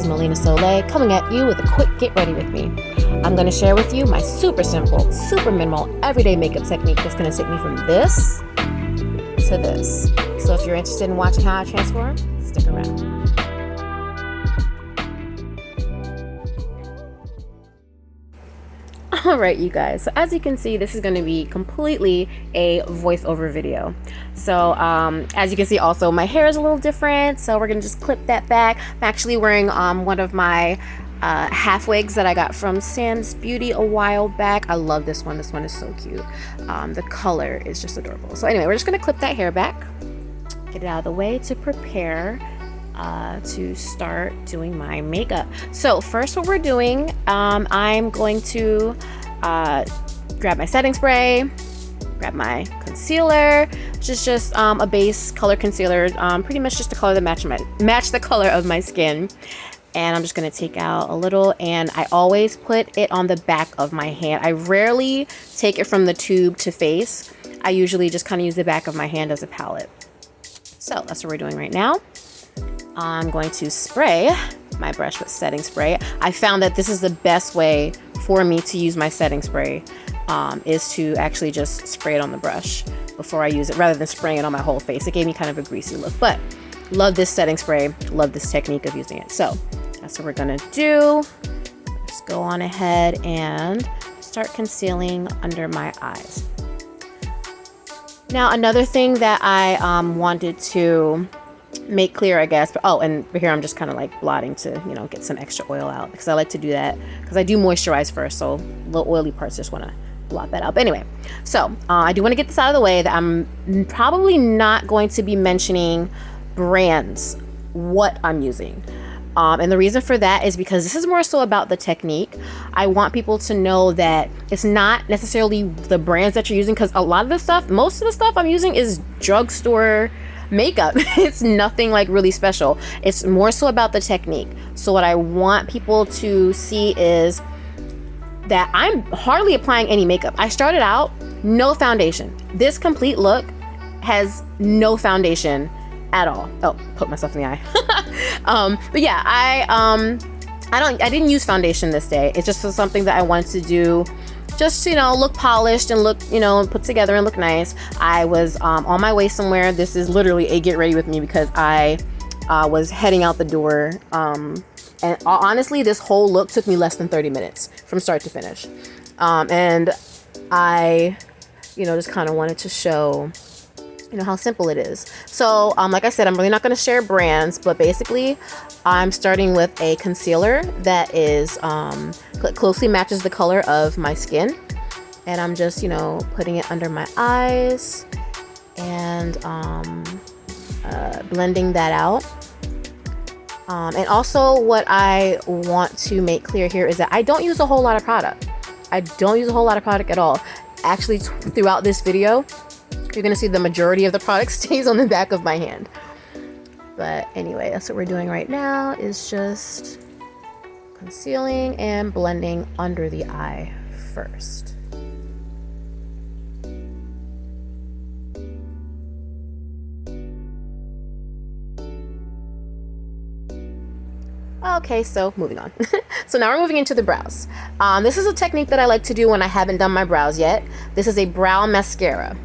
MelenaSoleil coming at you with a quick get ready with me. I'm going to share with you my super simple, super minimal, everyday makeup technique that's going to take me from this to this. So if you're interested in watching how I transform, stick around. Alright you guys, so as you can see, this is going to be completely a voiceover video. So as you can see also, my hair is a little different, so we're going to just clip that back. I'm actually wearing one of my half wigs that I got from Sam's Beauty a while back. I love this one. This one is so cute. The color is just adorable. So anyway, we're just going to clip that hair back, get it out of the way to prepare to start doing my makeup. So first what we're doing, I'm going to grab my setting spray, grab my concealer, which is just a base color concealer, pretty much just the color that match the color of my skin. And I'm just going to take out a little, and I always put it on the back of my hand. I rarely take it from the tube to face. I usually just kind of use the back of my hand as a palette. So that's what we're doing right now. I'm going to spray my brush with setting spray. I found that this is the best way for me to use my setting spray, is to actually just spray it on the brush before I use it, rather than spraying it on my whole face. It gave me kind of a greasy look, but love this setting spray, love this technique of using it. So that's what we're gonna do. Just go on ahead and start concealing under my eyes. Now another thing that I wanted to make clear, I guess, but oh, and here I'm just kind of like blotting to, you know, get some extra oil out, because I like to do that because I do moisturize first, so the oily parts, just want to blot that out. But anyway, so I do want to get this out of the way that I'm probably not going to be mentioning brands, what I'm using. And the reason for that is because this is more so about the technique. I want people to know that it's not necessarily the brands that you're using, because a lot of the stuff, most of the stuff I'm using is drugstore makeup. It's nothing like really special. It's more so about the technique. So what I want people to see is that I'm hardly applying any makeup. I started out no foundation. This complete look has no foundation at all. Oh, put myself in the eye. But yeah, I didn't use foundation this day. It's just something that I wanted to do, just, you know, look polished and look, you know, put together and look nice. I was on my way somewhere. This is literally a get ready with me, because I was heading out the door. And honestly, this whole look took me less than 30 minutes from start to finish. And I, you know, just kind of wanted to show, you know, how simple it is. So like I said, I'm really not going to share brands, but basically I'm starting with a concealer that is closely matches the color of my skin, and I'm just, you know, putting it under my eyes and blending that out. And also what I want to make clear here is that I don't use a whole lot of product. I don't use a whole lot of product at all. Actually, throughout this video, you're gonna see the majority of the product stays on the back of my hand. But anyway, that's what we're doing right now, is just concealing and blending under the eye first. Okay, so moving on. So now we're moving into the brows. This is a technique that I like to do when I haven't done my brows yet. This is a brow mascara.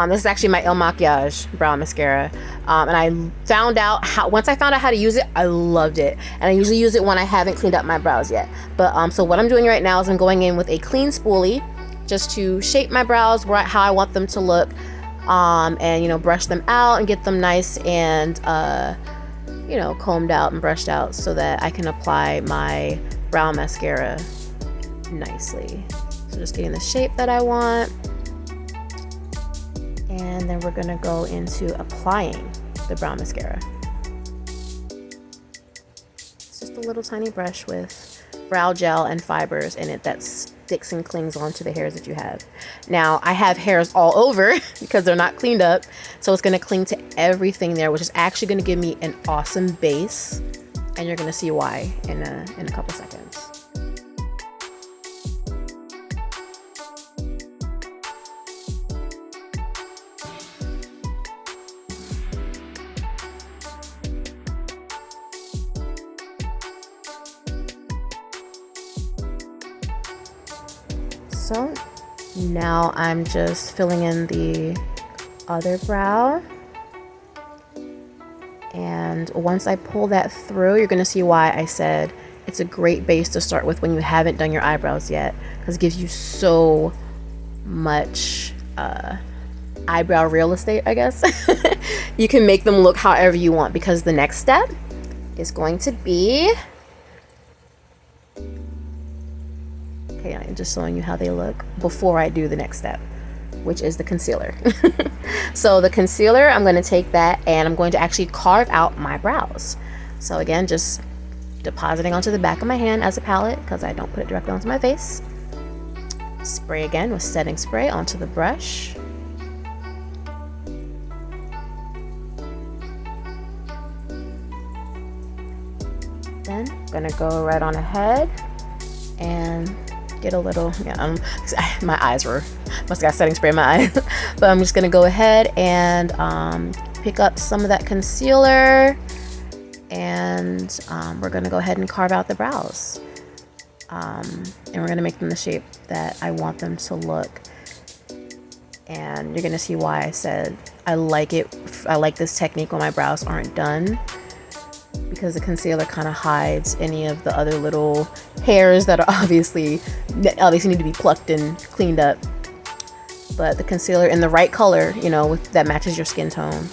This is actually my El Maquillage brow mascara, and I found out once I found out how to use it, I loved it. And I usually use it when I haven't cleaned up my brows yet. But so what I'm doing right now is I'm going in with a clean spoolie just to shape my brows how I want them to look, and, you know, brush them out and get them nice and you know, combed out and brushed out, so that I can apply my brow mascara nicely. So just getting the shape that I want. And then we're gonna go into applying the brow mascara. It's just a little tiny brush with brow gel and fibers in it that sticks and clings onto the hairs that you have. Now, I have hairs all over because they're not cleaned up, so it's gonna cling to everything there, which is actually gonna give me an awesome base, and you're gonna see why in a couple seconds. So now I'm just filling in the other brow. And once I pull that through, you're going to see why I said it's a great base to start with when you haven't done your eyebrows yet, because it gives you so much eyebrow real estate, I guess. You can make them look however you want, because the next step is going to be, okay, I'm just showing you how they look before I do the next step, which is the concealer. So the concealer, I'm going to take that and I'm going to actually carve out my brows. So again, just depositing onto the back of my hand as a palette, because I don't put it directly onto my face. Spray again with setting spray onto the brush. Then I'm going to go right on ahead and get a little, my eyes must have got setting spray in my eyes. But I'm just gonna go ahead and pick up some of that concealer, and we're gonna go ahead and carve out the brows, and we're gonna make them the shape that I want them to look. And you're gonna see why I said I like it. I like this technique when my brows aren't done, because the concealer kind of hides any of the other little hairs that are obviously need to be plucked and cleaned up. But the concealer in the right color, that matches your skin tone,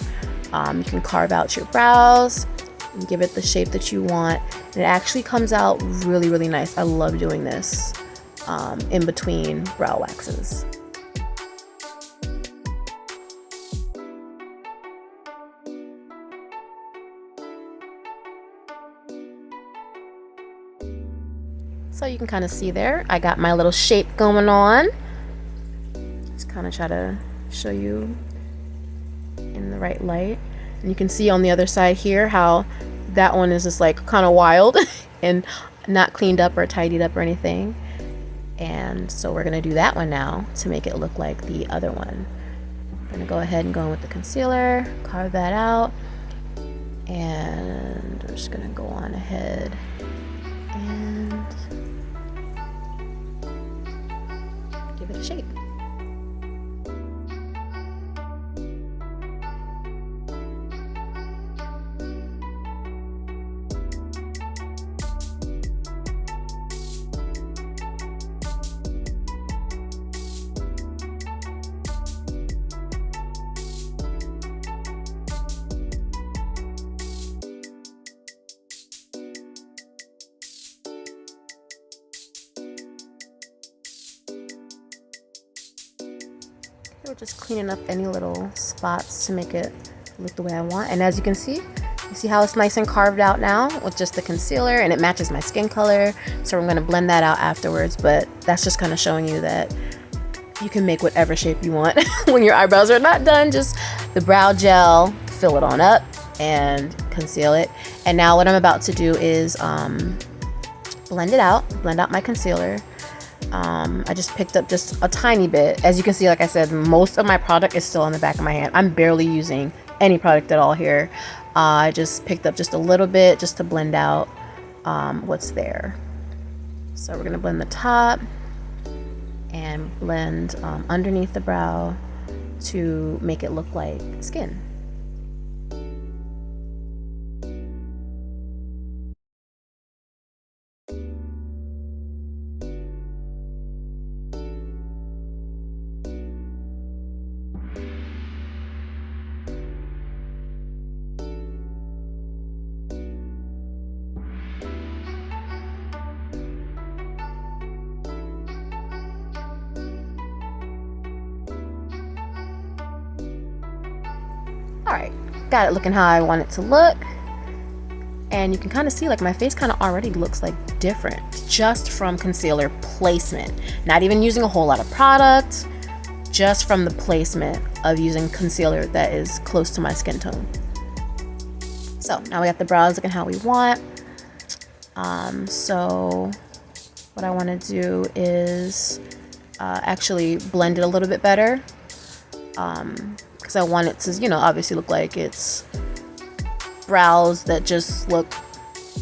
you can carve out your brows and give it the shape that you want. And it actually comes out really, really nice. I love doing this in between brow waxes. So you can kind of see there, I got my little shape going on. Just kind of try to show you in the right light. And you can see on the other side here how that one is just like kind of wild and not cleaned up or tidied up or anything. And so we're going to do that one now to make it look like the other one. I'm going to go ahead and go in with the concealer, carve that out. And we're just going to go on ahead and give it a shape. We're just cleaning up any little spots to make it look the way I want. And as you can see, you see how it's nice and carved out now with just the concealer, and it matches my skin color. So I'm going to blend that out afterwards, but that's just kind of showing you that you can make whatever shape you want. When your eyebrows are not done, just the brow gel, fill it on up and conceal it. And now what I'm about to do is blend out my concealer. I just picked up just a tiny bit. As you can see, like I said, most of my product is still on the back of my hand. I'm barely using any product at all here. I just picked up just a little bit just to blend out what's there. So we're going to blend the top and blend underneath the brow to make it look like skin. Alright, got it looking how I want it to look. And you can kind of see like my face kind of already looks like different just from concealer placement. Not even using a whole lot of product, just from the placement of using concealer that is close to my skin tone. So now we got the brows looking how we want. So what I want to do is actually blend it a little bit better. Because I want it to, obviously look like it's brows that just look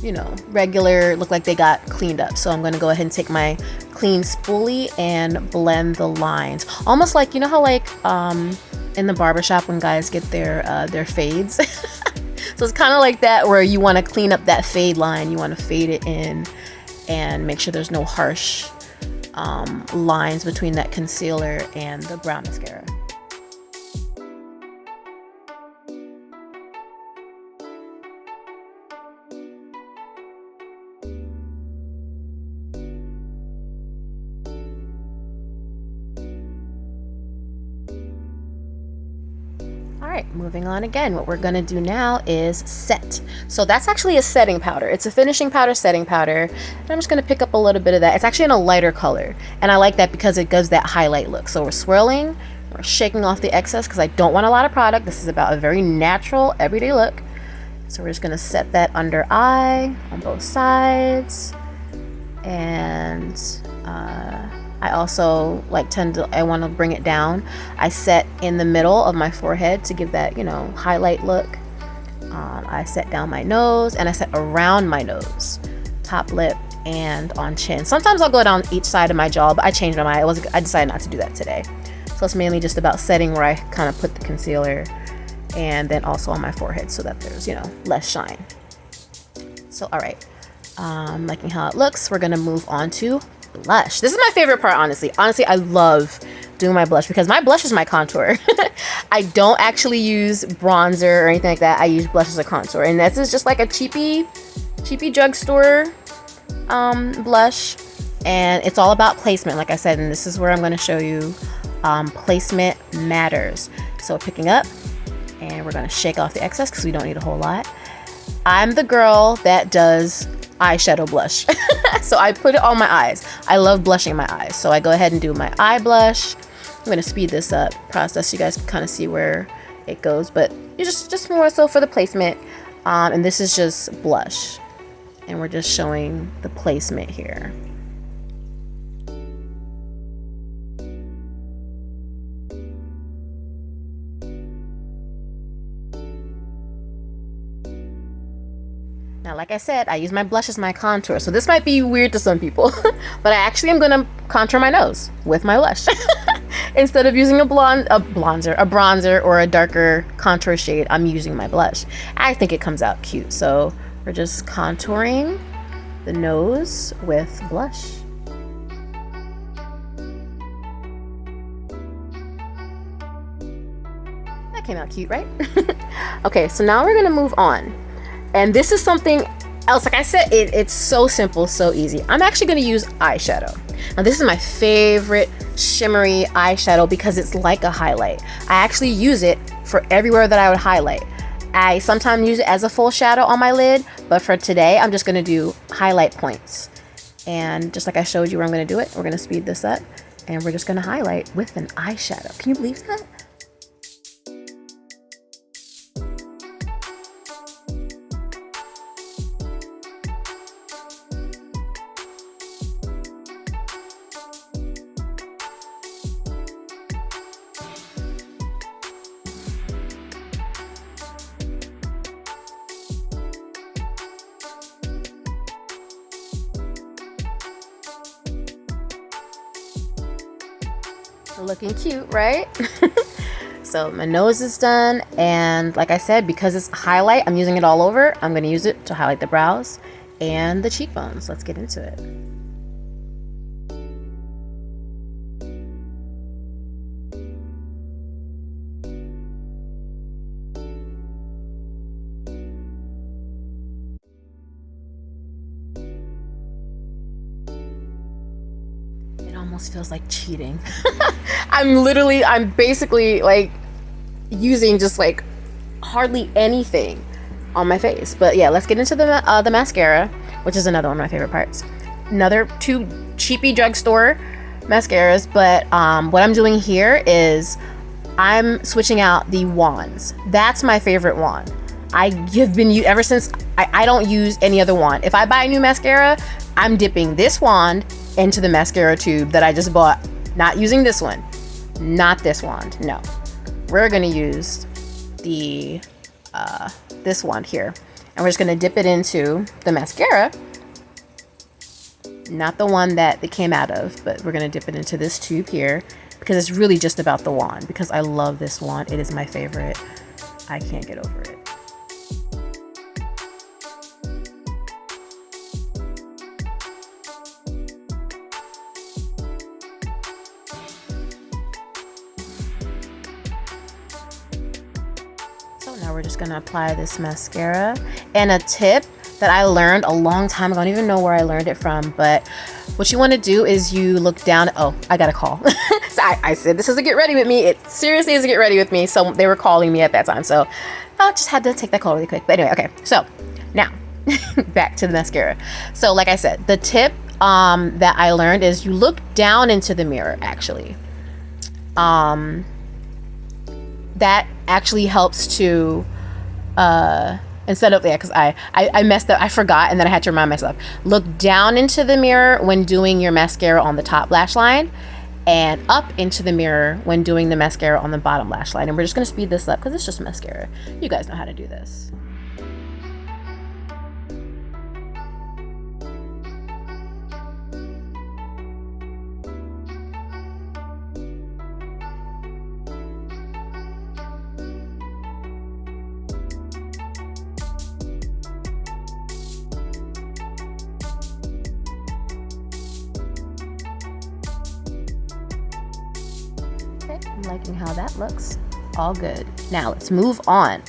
you know, regular, look like they got cleaned up. So I'm going to go ahead and take my clean spoolie and blend the lines. Almost like, you know how like in the barbershop when guys get their fades. So it's kind of like that, where you want to clean up that fade line. You want to fade it in and make sure there's no harsh lines between that concealer and the brown mascara. Alright, moving on again. What we're going to do now is set. So that's actually a setting powder. It's a finishing powder, setting powder. And I'm just going to pick up a little bit of that. It's actually in a lighter color. And I like that because it gives that highlight look. So we're swirling, we're shaking off the excess because I don't want a lot of product. This is about a very natural, everyday look. So we're just going to set that under eye on both sides. And I also I want to bring it down. I set in the middle of my forehead to give that, you know, highlight look. I set down my nose and I set around my nose, top lip, and on chin. Sometimes I'll go down each side of my jaw, but I changed my mind. I decided not to do that today. So it's mainly just about setting where I kind of put the concealer, and then also on my forehead so that there's, you know, less shine. So, all right. Liking how it looks, we're gonna move on to blush. This is my favorite part, honestly. I love doing my blush because my blush is my contour. I don't actually use bronzer or anything like that. I use blush as a contour, and this is just like a cheapy drugstore blush, and it's all about placement, like I said, and this is where I'm going to show you placement matters. So picking up, and we're going to shake off the excess because we don't need a whole lot. I'm the girl that does eyeshadow blush. So I put it on my eyes. I love blushing my eyes. So I go ahead and do my eye blush. I'm going to speed this up process so you guys can kind of see where it goes, but it's just more so for the placement. And this is just blush. And we're just showing the placement here. Now, like I said, I use my blush as my contour, so this might be weird to some people, but I actually am gonna contour my nose with my blush. Instead of using a bronzer, or a darker contour shade, I'm using my blush. I think it comes out cute, so we're just contouring the nose with blush. That came out cute, right? Okay, so now we're gonna move on. And this is something else. Like I said, it's so simple, so easy. I'm actually going to use eyeshadow. Now, this is my favorite shimmery eyeshadow because it's like a highlight. I actually use it for everywhere that I would highlight. I sometimes use it as a full shadow on my lid, but for today, I'm just going to do highlight points. And just like I showed you where I'm going to do it, we're going to speed this up, and we're just going to highlight with an eyeshadow. Can you believe that? Looking cute, right? So my nose is done, and like I said, because it's highlight, I'm using it all over. I'm going to use it to highlight the brows and the cheekbones. Let's get into it. Almost feels like cheating. I'm basically like using just like hardly anything on my face. But yeah, let's get into the mascara, which is another one of my favorite parts. Another two cheapy drugstore mascaras, but what I'm doing here is I'm switching out the wands. That's my favorite wand. I have been ever since. I don't use any other wand. If I buy a new mascara, I'm dipping this wand into the mascara tube that I just bought. Not using this one, not this wand. No, we're gonna use the this wand here, And we're just gonna dip it into the mascara. Not the one that it came out of, but we're gonna dip it into this tube here because it's really just about the wand, because I love this wand. It is my favorite. I can't get over it. So now we're just gonna apply this mascara. And a tip that I learned a long time ago, I don't even know where I learned it from, but what you want to do is you look down. Oh, I got a call. So I said this is a get ready with me. It seriously is a get ready with me. So they were calling me at that time, so I just had to take that call really quick. But anyway, okay, so now back to the mascara. So like I said, the tip that I learned is you look down into the mirror. Actually, that actually helps to instead of, yeah, because I messed up, I forgot, and then I had to remind myself. Look down into the mirror when doing your mascara on the top lash line, and up into the mirror when doing the mascara on the bottom lash line. And we're just going to speed this up because it's just mascara. You guys know how to do this. I'm liking how that looks. All good. Now let's move on,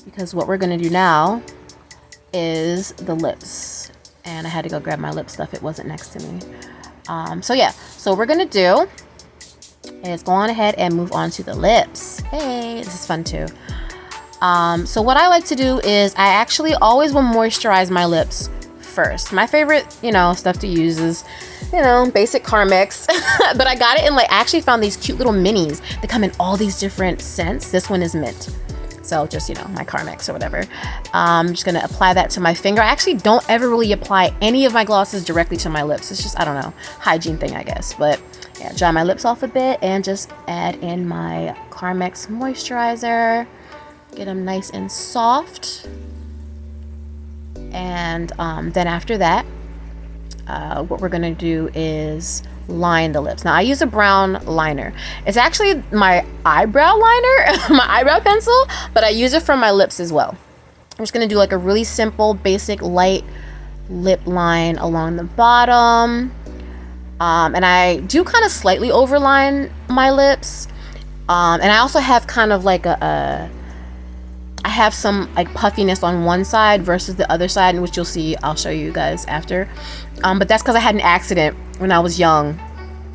because what we're gonna do now is the lips. And I had to go grab my lip stuff. It wasn't next to me. So yeah, so what we're gonna do is go on ahead and move on to the lips. Hey, this is fun too. So what I like to do is I actually always will moisturize my lips first. My favorite, stuff to use is, basic Carmex. But I got it in I actually found these cute little minis that come in all these different scents. This one is mint. So just, my Carmex or whatever. I'm just gonna apply that to my finger. I actually don't ever really apply any of my glosses directly to my lips. It's just, I don't know, hygiene thing, I guess. But yeah, dry my lips off a bit and just add in my Carmex moisturizer. Get them nice and soft. And then after that, what we're gonna do is line the lips. Now I use a brown liner. It's actually my eyebrow liner, my eyebrow pencil, but I use it for my lips as well. I'm just gonna do a really simple, basic, light lip line along the bottom. And I do kind of slightly overline my lips. And I also have kind of I have some puffiness on one side versus the other side, which you'll see, I'll show you guys after. But that's because I had an accident when I was young,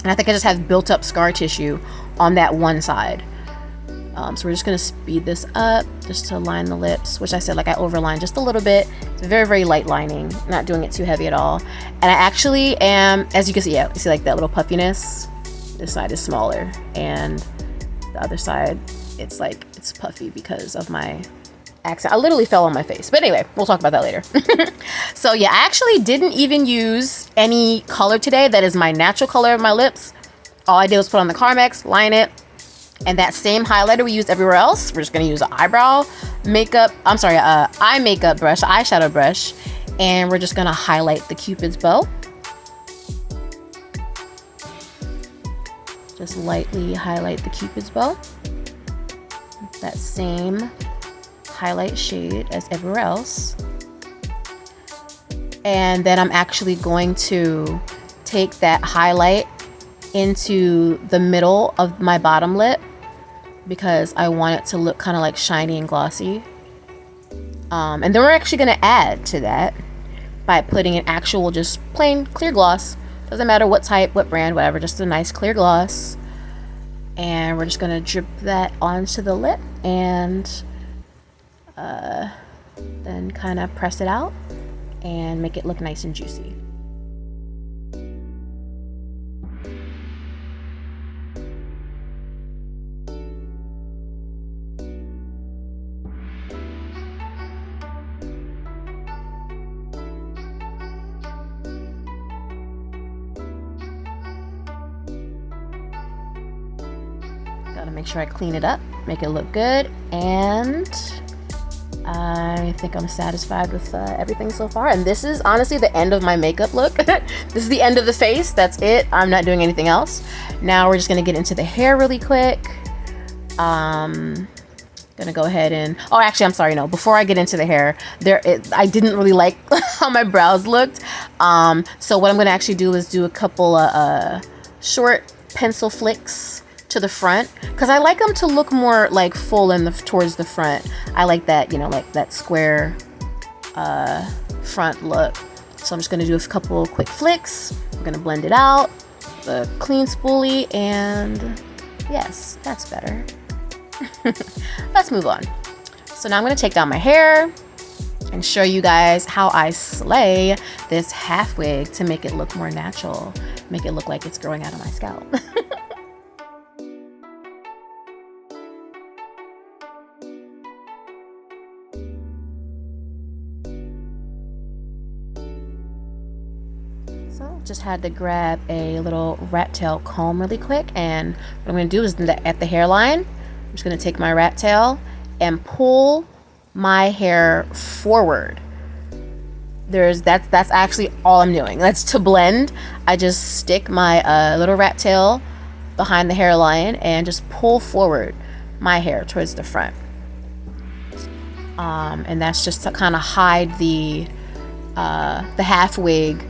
and I think I just have built up scar tissue on that one side. So we're just gonna speed this up just to line the lips, which I said I overline just a little bit. It's very, very light lining, not doing it too heavy at all. And I actually am, as you can see, you see that little puffiness. This side is smaller, and the other side, it's it's puffy because of my accident. I literally fell on my face. But anyway, we'll talk about that later. So yeah, I actually didn't even use any color today. That is my natural color of my lips. All I did was put on the Carmex, line it, and that same highlighter we used everywhere else. We're just gonna use an eye makeup brush, eyeshadow brush, and we're just gonna highlight the Cupid's bow. Just lightly highlight the Cupid's bow. That same highlight shade as everywhere else. And then I'm actually going to take that highlight into the middle of my bottom lip because I want it to look kind of shiny and glossy. And then we're actually going to add to that by putting an actual just plain clear gloss. Doesn't matter what type, what brand, whatever, just a nice clear gloss. And we're just gonna drip that onto the lip and then kind of press it out and make it look nice and juicy. Gotta make sure I clean it up, make it look good, and I think I'm satisfied with everything so far. And this is honestly the end of my makeup look. This is the end of the face. That's it. I'm not doing anything else. Now we're just gonna get into the hair really quick. Gonna go ahead and, oh, actually, I'm sorry, no, before I get into the hair, I didn't really like how my brows looked. So what I'm gonna actually do is do a couple of short pencil flicks to the front, because I like them to look more like full towards the front. I like that, you know, like that square front look. So I'm just gonna do a couple quick flicks. We're gonna blend it out, the clean spoolie, and yes, that's better. Let's move on. So now I'm gonna take down my hair and show you guys how I slay this half wig to make it look more natural, make it look like it's growing out of my scalp. So just had to grab a little rat tail comb really quick, and what I'm gonna do is at the hairline, I'm just gonna take my rat tail and pull my hair forward. That's actually all I'm doing. That's to blend. I just stick my little rat tail behind the hairline and just pull forward my hair towards the front. And that's just to kind of hide the half wig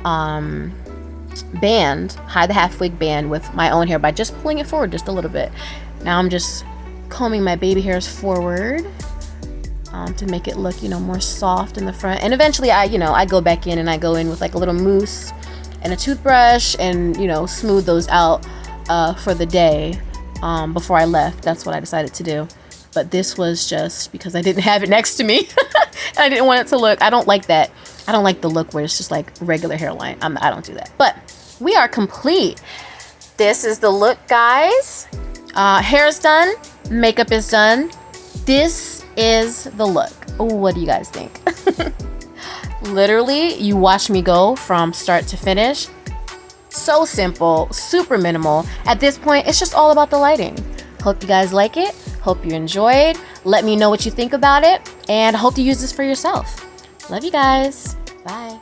band, hide the half wig band with my own hair by just pulling it forward just a little bit. Now I'm just combing my baby hairs forward to make it look, you know, more soft in the front. And eventually I go back in and I go in with like a little mousse and a toothbrush and, you know, smooth those out for the day before I left. That's what I decided to do. But this was just because I didn't have it next to me. And I didn't want it to look, I don't like that. I don't like the look where it's just like regular hairline. I don't do that. But we are complete. This is the look, guys. Hair is done. Makeup is done. This is the look. Ooh, what do you guys think? Literally, you watch me go from start to finish. So simple, super minimal. At this point, it's just all about the lighting. Hope you guys like it. Hope you enjoyed. Let me know what you think about it, and hope you use this for yourself. Love you guys. Bye.